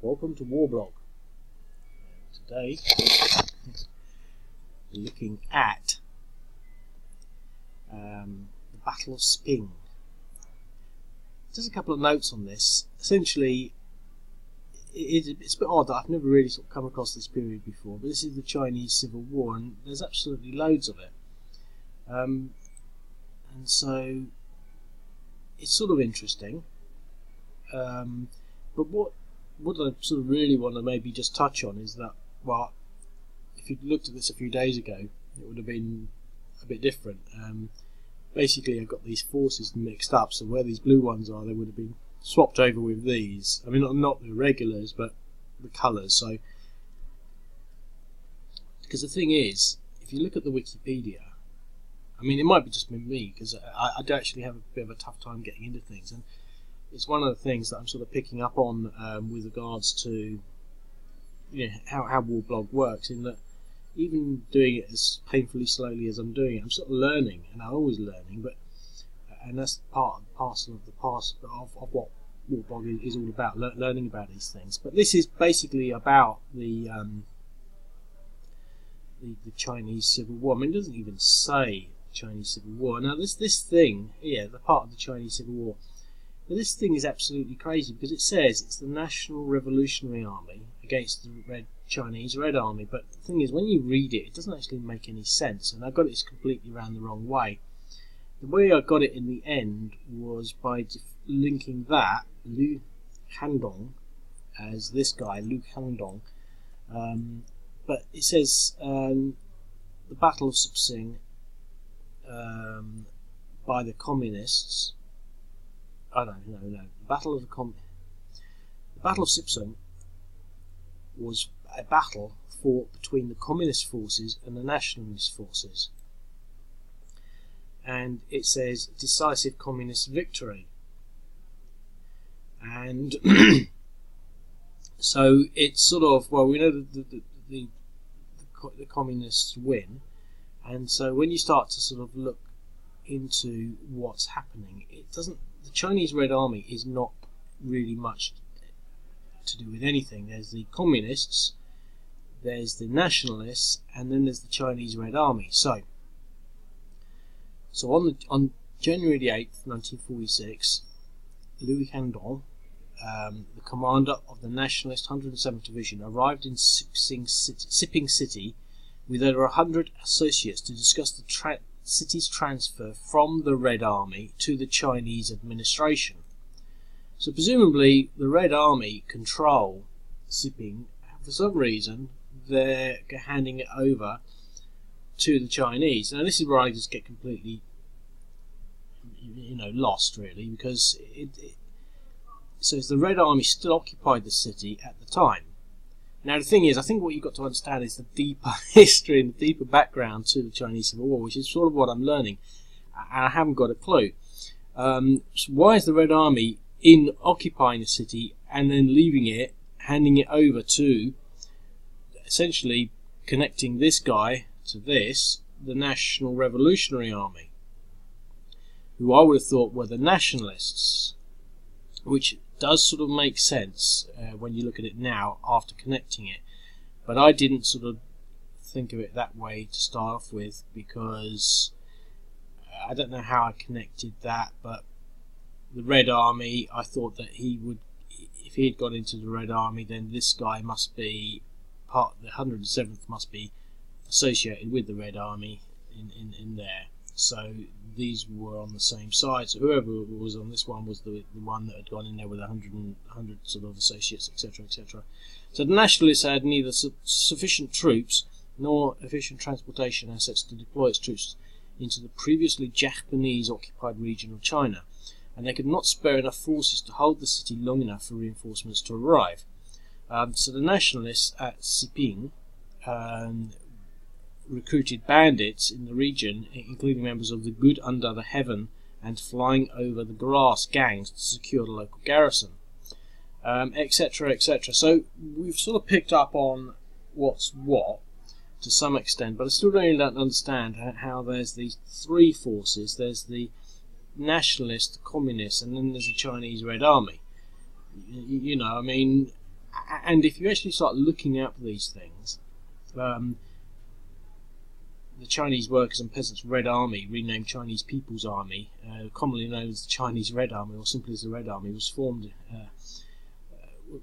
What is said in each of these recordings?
Welcome to Warblog. Today we're looking at the Battle of Sping. Just a couple of notes on this. Essentially, it's a bit odd that I've never really sort of come across this period before, but this is the Chinese Civil War, and there's absolutely loads of it. And so it's sort of interesting. But what I sort of really want to maybe just touch on is that, well, if you'd looked at this a few days ago, it would have been a bit different. Basically, I've got these forces mixed up, so where these blue ones are, they would have been swapped over with these. I mean, not the regulars, but the colours. So, because the thing is, if you look at the Wikipedia, I mean, it might be just me, because I do actually have a bit of a tough time getting into things, and it's one of the things that I'm sort of picking up on with regards to how Warblog works, in that even doing it as painfully slowly as I'm doing it, I'm sort of learning, and I'm always learning, and that's part and parcel of the past of what Warblog is all about, learning about these things. But this is basically about the Chinese Civil War. I mean, it doesn't even say Chinese Civil War. Now this thing here, the part of the Chinese Civil War, now this thing is absolutely crazy, because it says it's the National Revolutionary Army against the Chinese Red Army, but the thing is, when you read it, it doesn't actually make any sense, and I got it completely around the wrong way. The way I got it in the end was by linking that Liu Handong as this guy, Liu Handong, but it says the Battle of Siping by the Communists. Oh no. The Battle of Siping was a battle fought between the Communist forces and the Nationalist forces, and it says decisive Communist victory. And so it's sort of, well, we know that the Communists win, and so when you start to sort of look into what's happening, it doesn't. The Chinese Red Army is not really much to do with anything. There's the Communists, there's the Nationalists, and then there's the Chinese Red Army. So on January the 8th, 1946, Liu Handong, the commander of the Nationalist 107th Division, arrived in Siping City with over 100 associates to discuss the city's transfer from the Red Army to the Chinese administration. So presumably the Red Army control Siping, and for some reason they're handing it over to the Chinese. Now this is where I just get completely lost, really, because so the Red Army still occupied the city at the time. Now the thing is, I think what you've got to understand is the deeper history and the deeper background to the Chinese Civil War, which is sort of what I'm learning, and I haven't got a clue. So why is the Red Army occupying the city and then leaving it, handing it over to, essentially connecting this guy to this, the National Revolutionary Army, who I would have thought were the Nationalists, which does sort of make sense when you look at it now after connecting it, but I didn't sort of think of it that way to start off with, because I don't know how I connected that. But the Red Army, I thought that he would, if he had gone into the Red Army, then this guy must be part, the 107th must be associated with the Red Army in there. So these were on the same side. So whoever was on this one was the one that had gone in there with 100 sort of associates, etc., etc. So the Nationalists had neither sufficient troops nor efficient transportation assets to deploy its troops into the previously Japanese-occupied region of China, and they could not spare enough forces to hold the city long enough for reinforcements to arrive. So the Nationalists at Siping recruited bandits in the region, including members of the Good Under the Heaven and Flying Over the Grass gangs, to secure the local garrison, etc., etc. So we've sort of picked up on what's what to some extent, but I still really don't understand how there's these three forces. There's the Nationalists, the Communists, and then there's the Chinese Red Army. I mean, And if you actually start looking up these things, the Chinese Workers and Peasants Red Army, renamed Chinese People's Army, commonly known as the Chinese Red Army, or simply as the Red Army, was formed.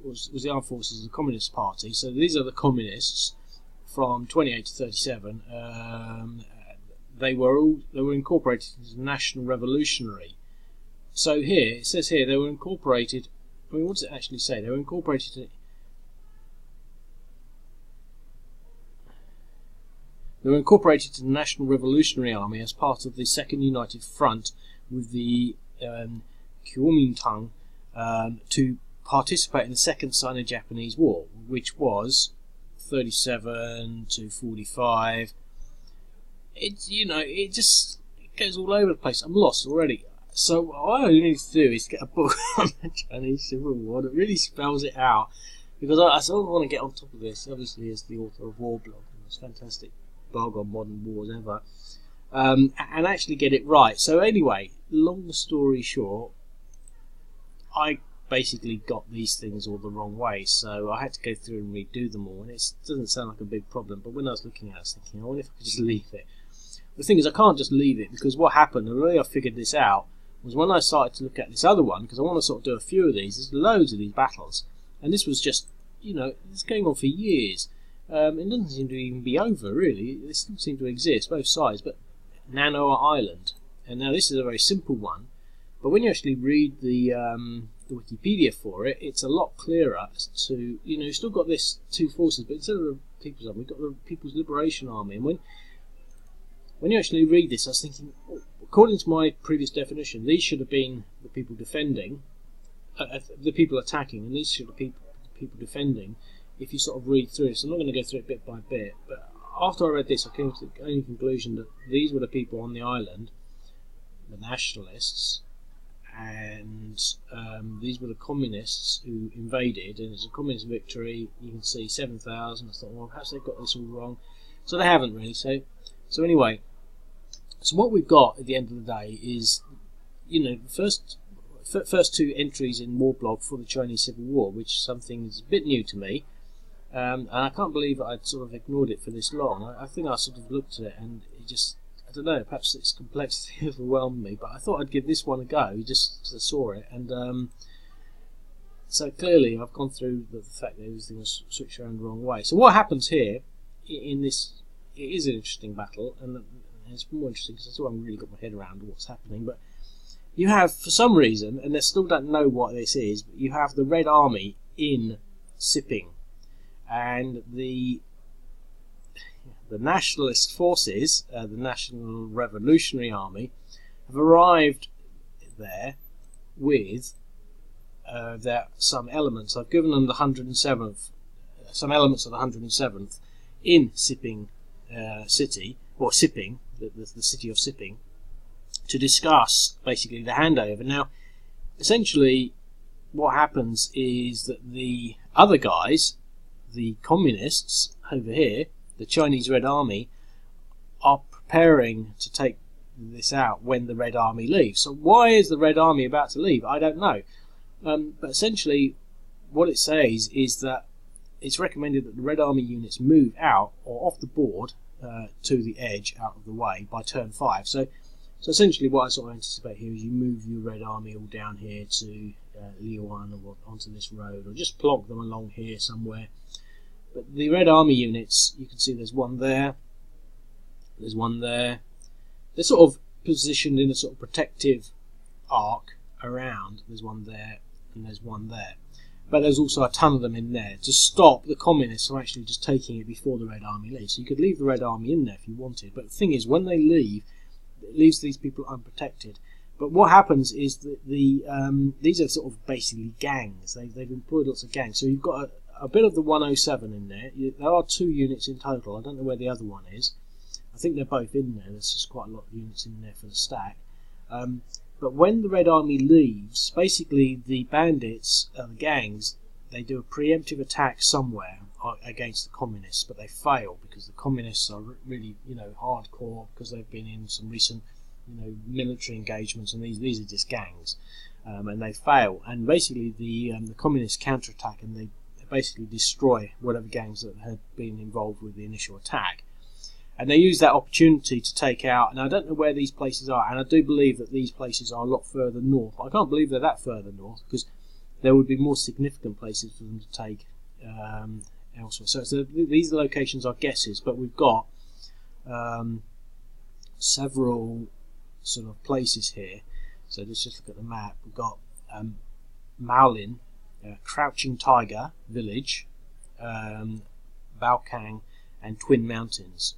Was the armed forces of the Communist Party. So these are the communists from 28 to 37. They were incorporated into the National Revolutionary. So here it says here they were incorporated. I mean, what does it actually say? They were incorporated. They were incorporated to the National Revolutionary Army as part of the Second United Front with the Kuomintang to participate in the Second Sino-Japanese War, which was 37 to 45. It just goes all over the place. I'm lost already. So what I need to do is get a book on the Chinese Civil War that really spells it out, because I sort of want to get on top of this. Obviously, as the author of War Blog, and this fantastic blog on modern wars ever, and actually get it right. So anyway, long story short, I basically got these things all the wrong way, so I had to go through and redo them all, and it doesn't sound like a big problem, but when I was looking at it, I was thinking, I wonder if I could just leave it. The thing is, I can't just leave it, because what happened, the way I figured this out, was when I started to look at this other one, because I want to sort of do a few of these. There's loads of these battles, and this was just, it's going on for years. It doesn't seem to even be over, really. They still seem to exist, both sides, but Nano Island, and now this is a very simple one, but when you actually read the Wikipedia for it, it's a lot clearer as to, you've still got this two forces, but instead of the People's Army, we've got the People's Liberation Army. And when you actually read this, I was thinking, according to my previous definition, these should have been the people defending, the people attacking, and these should have been people defending, if you sort of read through it. So I'm not going to go through it bit by bit, but after I read this, I came to the only conclusion that these were the people on the island, the Nationalists, and these were the communists who invaded, and it's a communist victory. You can see 7,000. I thought, well, perhaps they've got this all wrong. So they haven't really. So anyway, so what we've got at the end of the day is, the first two entries in War Blog for the Chinese Civil War, which is something that's a bit new to me, and I can't believe that I'd sort of ignored it for this long. I think I sort of looked at it, and it just, I don't know, perhaps its complexity overwhelmed me, but I thought I'd give this one a go, just because I saw it, and so clearly I've gone through the fact that everything was switched around the wrong way. So what happens here, in this, it is an interesting battle, and it's more interesting because I still haven't really got my head around what's happening, but you have, for some reason, and they still don't know what this is, but you have the Red Army in Siping, and the Nationalist forces, the National Revolutionary Army, have arrived there with some elements. I've given them the 107th, some elements of the 107th in Siping city, or Siping, the city of Siping, to discuss basically the handover. Now, essentially, what happens is that the other guys, the communists over here, the Chinese Red Army, are preparing to take this out when the Red Army leaves. So why is the Red Army about to leave? I don't know. But essentially, what it says is that it's recommended that the Red Army units move out or off the board to the edge, out of the way, by turn 5. So essentially what I sort of anticipate here is you move your Red Army all down here to Liuan, or onto this road, or just plonk them along here somewhere. But the Red Army units, you can see there's one there, there's one there. They're sort of positioned in a sort of protective arc around. There's one there and there's one there. But there's also a ton of them in there to stop the communists from actually just taking it before the Red Army leaves. So you could leave the Red Army in there if you wanted. But the thing is, when they leave, it leaves these people unprotected. But what happens is that these are sort of basically gangs. They've employed lots of gangs. So you've got a bit of the 107 in there. There are 2 units in total. I don't know where the other one is. I think they're both in there. There's just quite a lot of units in there for the stack. But when the Red Army leaves, basically the bandits, the gangs, they do a preemptive attack somewhere against the communists, but they fail because the communists are really, hardcore, because they've been in some recent, military engagements, and these are just gangs, and they fail. And basically the communists counterattack, and they basically destroy whatever gangs that had been involved with the initial attack. And they use that opportunity to take out, and I don't know where these places are, and I do believe that these places are a lot further north. I can't believe they're that further north, because there would be more significant places for them to take elsewhere. So these locations are guesses, but we've got several sort of places here. So let's just look at the map. We've got Maolin, Crouching Tiger Village, Baokang and Twin Mountains.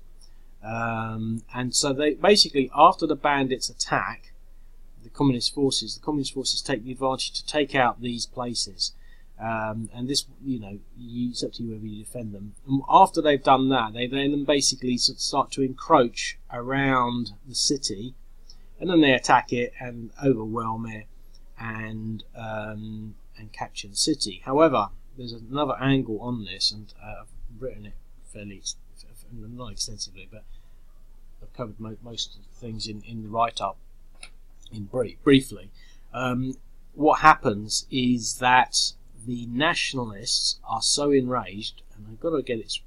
And so they basically, after the bandits attack the communist forces take the advantage to take out these places. And this, it's up to you whether you defend them. And after they've done that, they then basically start to encroach around the city, and then they attack it and overwhelm it and capture the city. However, there's another angle on this, and I've written it not extensively, but I've covered most of the things in the write-up briefly. What happens is that the Nationalists are so enraged, and I've got to get this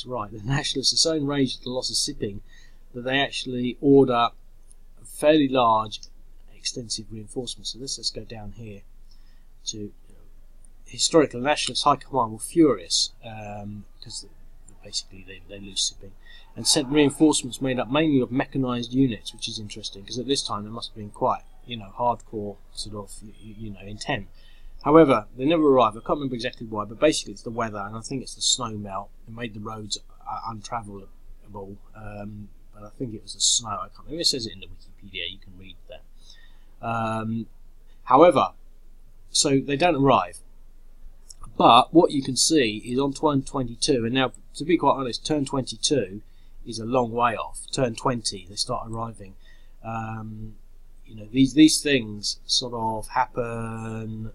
right. The Nationalists are so enraged at the loss of Siping that they actually order a fairly large, extensive reinforcement. So let's go down here to historical Nationalist High Command were furious because basically they lose Siping, and sent reinforcements made up mainly of mechanised units, which is interesting because at this time there must have been quite hardcore sort of intent. However, they never arrived. I can't remember exactly why, but basically it's the weather, and I think it's the snow melt. It made the roads untravelable, but I think it was the snow. I can't remember. It says it in the Wikipedia. You can read that. However, so they don't arrive. But what you can see is on turn 22, and now to be quite honest, turn 22 is a long way off. Turn 20, they start arriving. These things sort of happen.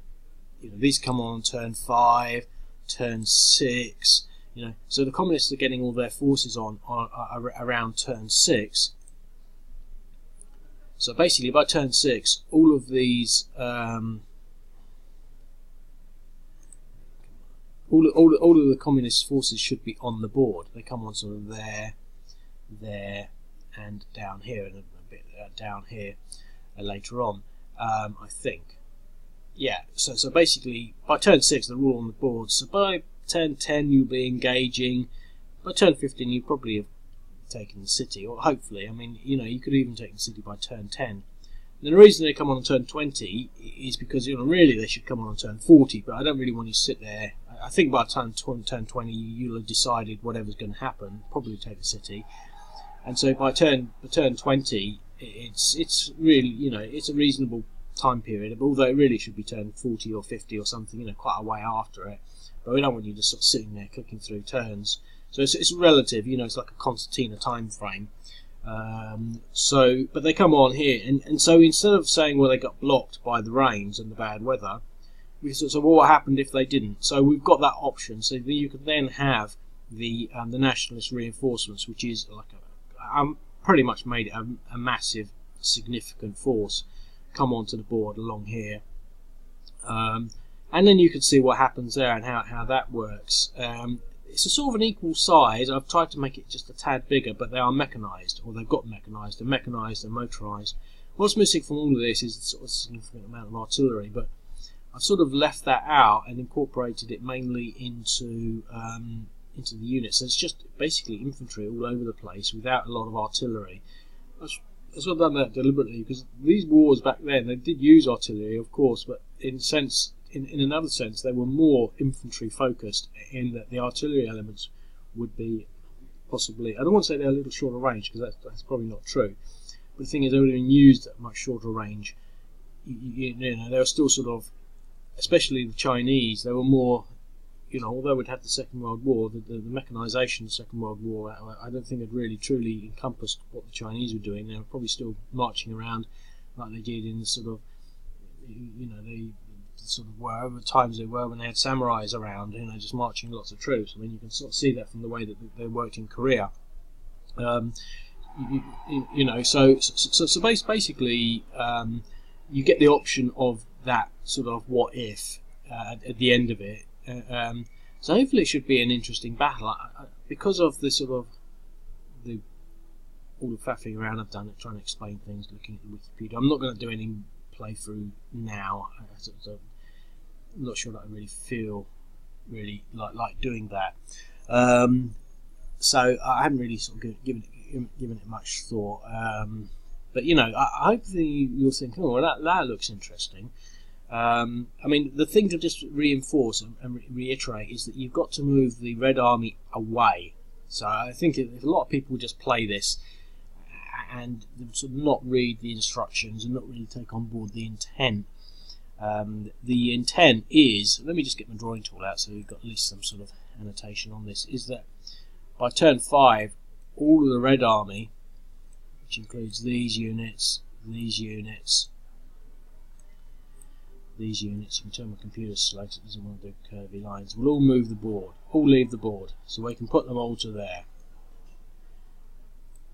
These come on turn 5, turn 6. So the communists are getting all their forces on around turn 6. So basically, by turn 6, all of these. All of the communist forces should be on the board. They come on sort of there, and down here, and a bit down here later on. I think, yeah. So basically, by turn 6, they're all on the board. So by turn 10, you'll be engaging. By turn 15, you probably have taken the city, or hopefully. I mean, you could even take the city by turn 10. And the reason they come on turn 20 is because really they should come on turn 40, but I don't really want you to sit there. I think by turn 20 you'll have decided whatever's going to happen, probably take the city, and so by turn 20 it's really it's a reasonable time period. Although it really should be turn 40 or 50 or something, quite a way after it. But we don't want you just sort of sitting there clicking through turns. So it's relative, it's like a concertina time frame. But they come on here, and so instead of saying, well, they got blocked by the rains and the bad weather, we sort of, well, what happened if they didn't? So we've got that option. So you could then have the Nationalist reinforcements, which is like pretty much made it a massive, significant force, come onto the board along here, and then you can see what happens there and how that works. It's a sort of an equal size. I've tried to make it just a tad bigger, but they are mechanised, or they've got mechanised. They're mechanised and motorised. What's missing from all of this is sort of a significant amount of artillery, but I've sort of left that out and incorporated it mainly into the units. So it's just basically infantry all over the place without a lot of artillery. I've sort of done that deliberately because these wars back then, they did use artillery, of course, but in another sense, they were more infantry focused in that the artillery elements would be possibly, I don't want to say they're a little shorter range because that's probably not true, but the thing is they would have been used at much shorter range. They were still sort of, especially the Chinese, they were more, although we'd had the Second World War, the mechanisation of the Second World War, I don't think it really truly encompassed what the Chinese were doing. They were probably still marching around like they did in the sort of, they sort of wherever times they were when they had samurais around, just marching lots of troops. I mean, you can sort of see that from the way that they worked in Korea. So basically, you get the option of that sort of what if at the end of it, So hopefully it should be an interesting battle. Because of the sort of all the faffing around I've done at trying to explain things, looking at the Wikipedia. I'm not going to do any playthrough now. I'm not sure that I really feel like doing that. So I haven't really sort of given it much thought. But you know, I hope you'll think, oh, well, that looks interesting. I mean, the thing to just reinforce and reiterate is that you've got to move the Red Army away. So I think if a lot of people just play this and sort of not read the instructions and not really take on board the intent, the intent is, let me just get my drawing tool out so we've got at least some sort of annotation on this, is that by turn 5, all of the Red Army, which includes these units, these units, you can turn my computer slow because it doesn't want to do curvy lines, will all move the board, all leave the board, so we can put them all to there.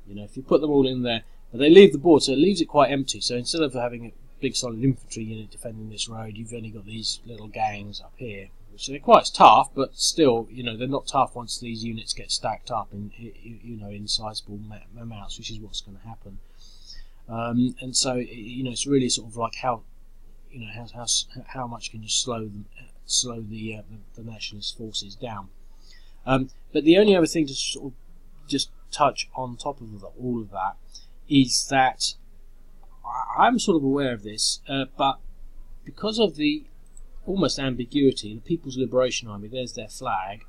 You know, if you put them all in there, but they leave the board, so it leaves it quite empty. So instead of having a big solid infantry unit defending this road, you've only got these little gangs up here, which are quite tough, but still, you know, they're not tough once these units get stacked up in, you know, in sizable amounts, which is what's going to happen. And so, you know, it's really sort of like how, you know, how much can you slow the Nationalist forces down. But the only other thing to sort of just touch on top of all of that is that I'm sort of aware of this, but because of the almost ambiguity, the People's Liberation Army, there's their flag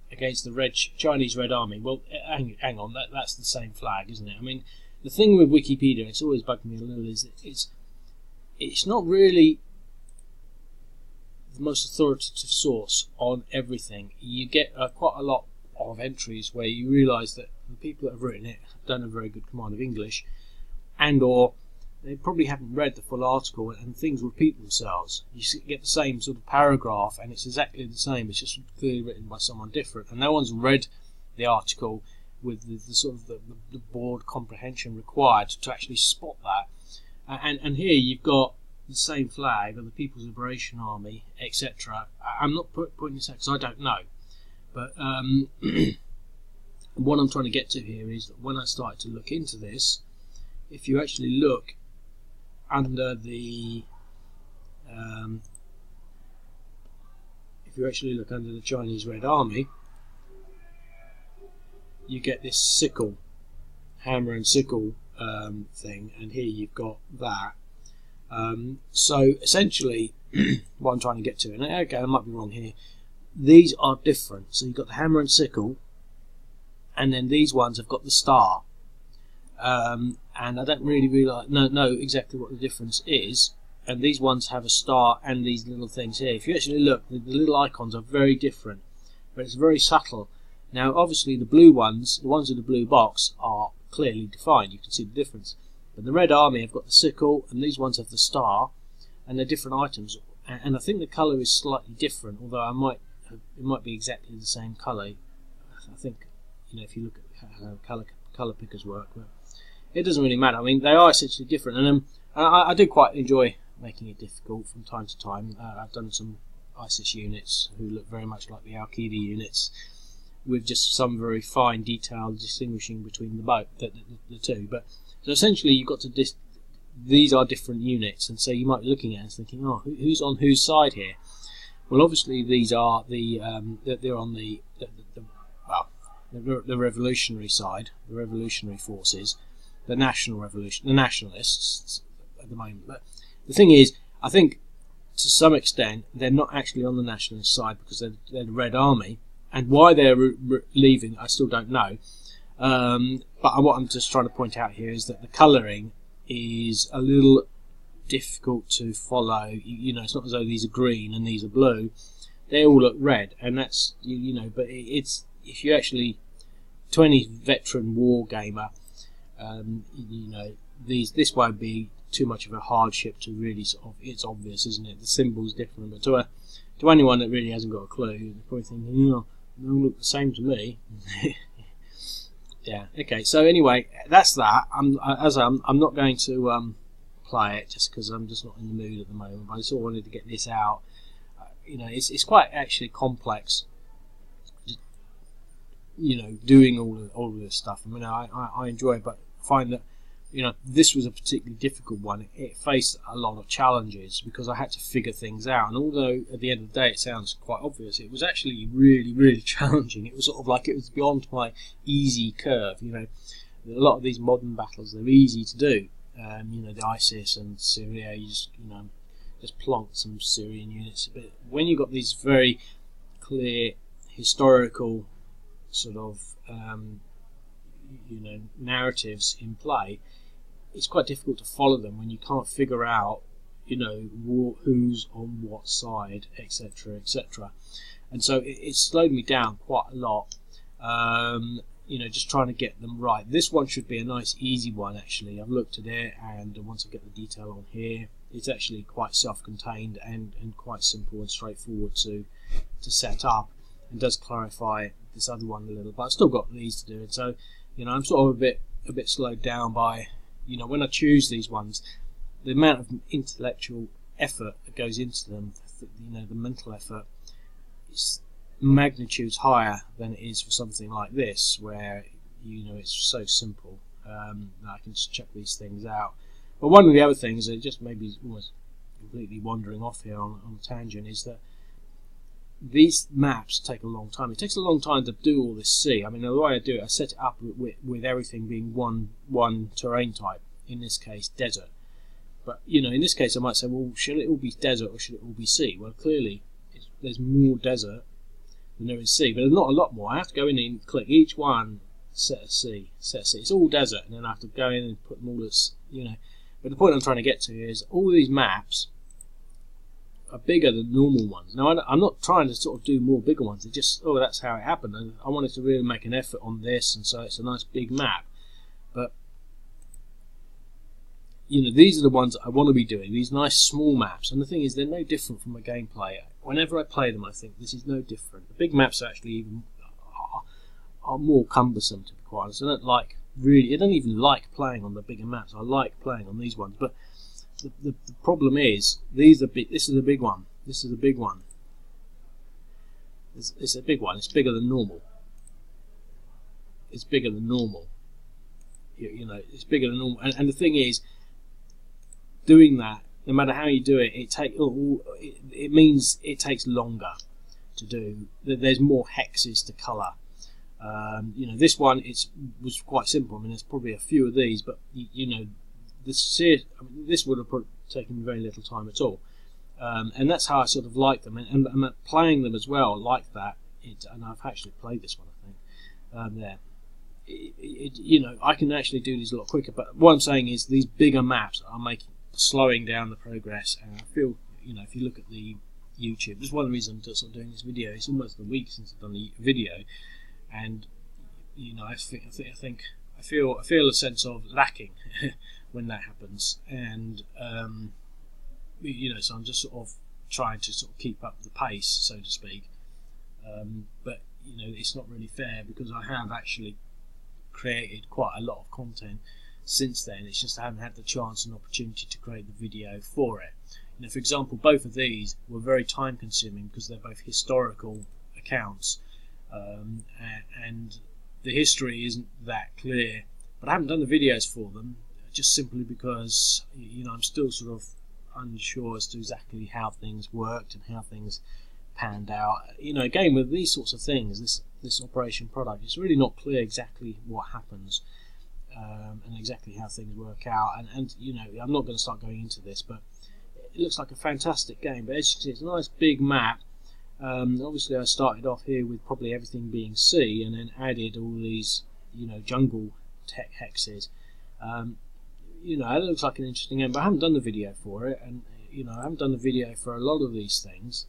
against the Chinese Red Army. Well, hang on, that's the same flag, isn't it? I mean, the thing with Wikipedia, it's always bugged me a little, is that it's not really the most authoritative source on everything. You get quite a lot of entries where you realise that the people that have written it don't have a very good command of English, and or they probably haven't read the full article, and things repeat themselves. You get the same sort of paragraph and it's exactly the same, it's just clearly written by someone different, and no one's read the article with the sort of the broad comprehension required to actually spot that. And here you've got the same flag of the People's Liberation Army, etc. I'm not pointing this out because I don't know, but what I'm trying to get to here is that when I started to look into this, if you actually look under the Chinese Red Army, you get this sickle, hammer and sickle thing, and here you've got that. So essentially, what I'm trying to get to, and okay, I might be wrong here, these are different. So you've got the hammer and sickle, and then these ones have got the star. And I don't really know exactly what the difference is. And these ones have a star and these little things here. If you actually look, the little icons are very different, but it's very subtle. Now, obviously, the blue ones, the ones with the blue box, are clearly defined. You can see the difference. But the Red Army have got the sickle, and these ones have the star, and they're different items. And I think the colour is slightly different, although it might be exactly the same colour. I think, you know, if you look at how colour pickers work, but it doesn't really matter. I mean, they are essentially different, and I do quite enjoy making it difficult from time to time. I've done some ISIS units who look very much like the Al-Qaeda units, with just some very fine detail distinguishing between the two. But so essentially, you've got to these are different units, and so you might be looking at it and thinking, oh, who's on whose side here? Well, obviously these are they're on the revolutionary side, the revolutionary forces, the Nationalists at the moment. But the thing is, I think to some extent they're not actually on the Nationalist side because they're the Red Army. And why they're leaving, I still don't know. But what I'm just trying to point out here is that the colouring is a little difficult to follow. You know, it's not as though these are green and these are blue. They all look red, and that's you know. But it's if you actually, to any veteran war gamer, you know, this won't be too much of a hardship to really sort of. It's obvious, isn't it? The symbol's different, but to anyone that really hasn't got a clue, they're probably thinking, you know, they all look the same to me. Yeah. Okay. So anyway, that's that. I'm not going to play it just because I'm just not in the mood at the moment. But I sort of wanted to get this out. it's quite actually complex. Doing all of this stuff. I mean, I enjoy it, but find that this was a particularly difficult one. It faced a lot of challenges because I had to figure things out. And although at the end of the day it sounds quite obvious, it was actually really, really challenging. It was sort of like it was beyond my easy curve. A lot of these modern battles, they're easy to do. The ISIS and Syria, you just plonk some Syrian units. But when you've got these very clear historical sort of narratives in play, it's quite difficult to follow them when you can't figure out who's on what side, etc., etc. And so it slowed me down quite a lot, just trying to get them right. This one should be a nice easy one actually. I've looked at it, and once I get the detail on here, it's actually quite self-contained and quite simple and straightforward to set up. It does clarify this other one a little, but I've still got these to do. And so, I'm sort of a bit slowed down by, when I choose these ones, the amount of intellectual effort that goes into them. The mental effort is magnitudes higher than it is for something like this, where it's so simple that I can just check these things out. But one of the other things that just maybe almost completely wandering off here on a tangent is that these maps take a long time. It takes a long time to do all this C. I mean, the way I do it, I set it up with everything being one terrain type. In this case, desert. But in this case, I might say, well, should it all be desert or should it all be sea? Well, clearly, there's more desert than there is sea, but there's not a lot more. I have to go in and click each one, set a sea, set a sea. It's all desert, and then I have to go in and put them all as But the point I'm trying to get to is all these maps are bigger than normal ones. Now, I'm not trying to sort of do more bigger ones. It's just, that's how it happened. And I wanted to really make an effort on this, and so it's a nice big map. But these are the ones that I want to be doing. These nice small maps. And the thing is, they're no different from my gameplay. Whenever I play them, I think this is no different. The big maps are actually even are more cumbersome, to be quite honest. I don't even like playing on the bigger maps. I like playing on these ones, but the problem is these are big. This is a big one. This is a big one. It's a big one. It's bigger than normal. It's bigger than normal. It's bigger than normal. And the thing is, doing that, no matter how you do it, it means it takes longer to do. There's more hexes to colour. This one was quite simple. I mean, there's probably a few of these, but this would have taken very little time at all, and that's how I sort of like them, and playing them as well like that. And I've actually played this one, I think. I can actually do these a lot quicker. But what I'm saying is these bigger maps are slowing down the progress, and I feel if you look at the YouTube, this is one of the reasons I'm sort of doing this video. It's almost a week since I've done the video, and I feel a sense of lacking when that happens, and so I'm just sort of trying to sort of keep up the pace, so to speak. But it's not really fair because I have actually created quite a lot of content since then. It's just I haven't had the chance and opportunity to create the video for it. For example, both of these were very time consuming because they're both historical accounts, and the history isn't that clear, but I haven't done the videos for them just simply because I'm still sort of unsure as to exactly how things worked and how things panned out. Again, with these sorts of things, this operation product, it's really not clear exactly what happens, and exactly how things work out, and I'm not going to start going into this, but it looks like a fantastic game. But as you can see, it's a nice big map. Obviously I started off here with probably everything being C, and then added all these jungle tech hexes. It looks like an interesting game, but I haven't done the video for it, and I haven't done the video for a lot of these things.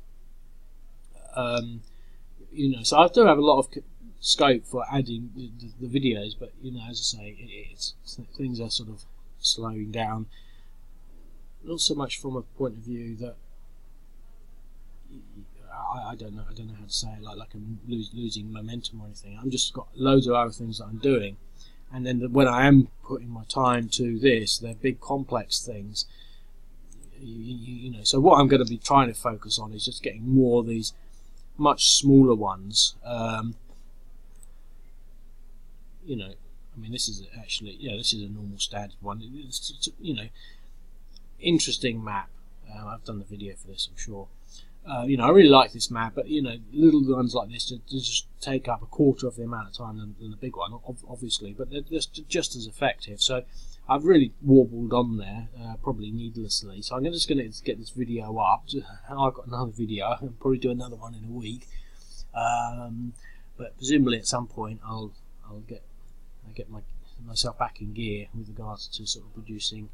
So I do have a lot of scope for adding the videos, but as I say, things are sort of slowing down. Not so much from a point of view that I don't know how to say it, like I'm losing momentum or anything. I'm just got loads of other things that I'm doing, and then when I am putting my time to this, they're big complex things. you know. So what I'm going to be trying to focus on is just getting more of these much smaller ones. You know, I mean, this is actually, yeah, this is a normal standard one. It's, you know, interesting map. I've done the video for this, I'm sure. You know, I really like this map, but you know, little ones like this just take up a quarter of the amount of time than the big one, obviously, but they're just as effective. So I've really warbled on there, probably needlessly. So I'm just going to get this video up. I've got another video. I'll probably do another one in a week, but presumably at some point I'll get myself back in gear with regards to sort of producing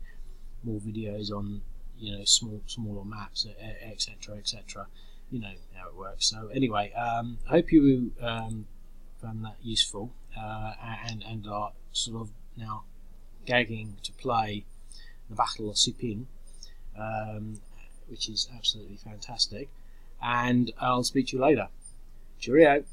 more videos on, you know, smaller maps, etc., etc. You know how it works. So anyway, hope you found that useful, and are sort of now gagging to play the Battle of Siping, which is absolutely fantastic. And I'll speak to you later. Cheerio.